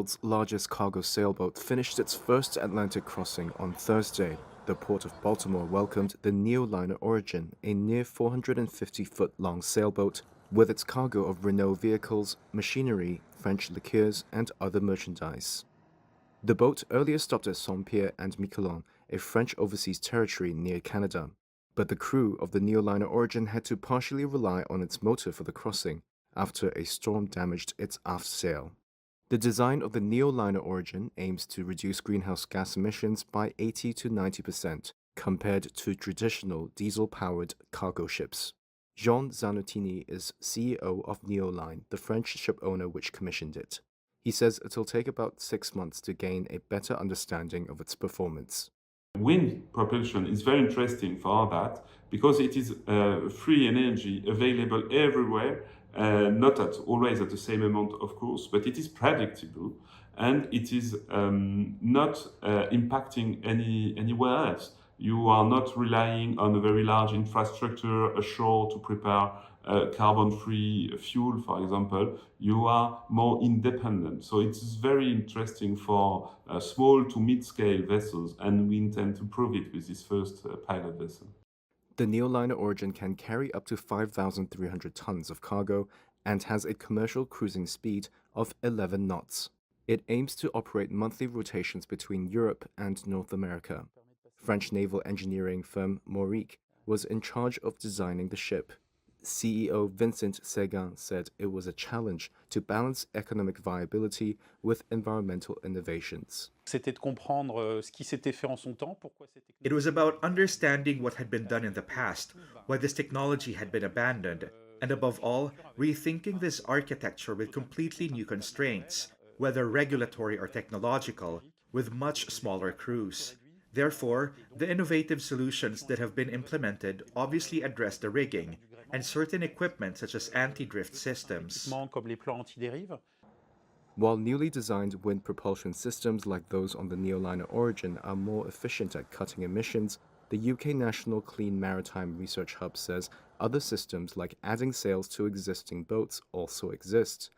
world's largest cargo sailboat finished its first Atlantic crossing on Thursday. The port of Baltimore welcomed the Neoliner Origin, a near 450-foot-long sailboat with its cargo of Renault vehicles, machinery, French liqueurs, and other merchandise. The boat earlier stopped at Saint-Pierre and Miquelon, a French overseas territory near Canada, but the crew of the Neoliner Origin had to partially rely on its motor for the crossing after a storm damaged its aft sail. The design of the Neoliner Origin aims to reduce greenhouse gas emissions by 80 to 90% compared to traditional diesel-powered cargo ships. Jean Zanotini is CEO of Neoline, the French ship owner which commissioned it. He says it'll take about 6 months to gain a better understanding of its performance. Wind propulsion is very interesting for that because it is free energy available everywhere, not always at the same amount, of course, but it is predictable and it is not impacting anywhere else. You are not relying on a very large infrastructure ashore to prepare carbon-free fuel, for example. You are more independent. So it's very interesting for small to mid-scale vessels, and we intend to prove it with this first pilot vessel. The Neoliner Origin can carry up to 5,300 tons of cargo and has a commercial cruising speed of 11 knots. It aims to operate monthly rotations between Europe and North America. French naval engineering firm Mauric was in charge of designing the ship. CEO Vincent Séguin said it was a challenge to balance economic viability with environmental innovations. It was about understanding what had been done in the past, why this technology had been abandoned, and above all, rethinking this architecture with completely new constraints, whether regulatory or technological, with much smaller crews. Therefore, the innovative solutions that have been implemented obviously address the rigging and certain equipment such as anti-drift systems. While newly designed wind propulsion systems like those on the Neoliner Origin are more efficient at cutting emissions, the UK National Clean Maritime Research Hub says other systems like adding sails to existing boats also exist,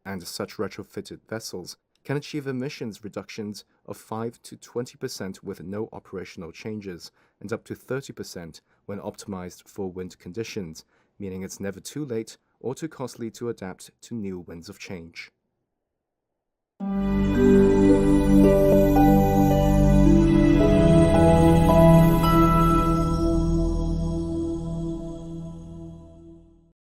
and such retrofitted vessels can achieve emissions reductions of 5 to 20% with no operational changes and up to 30% when optimized for wind conditions, meaning it's never too late or too costly to adapt to new winds of change.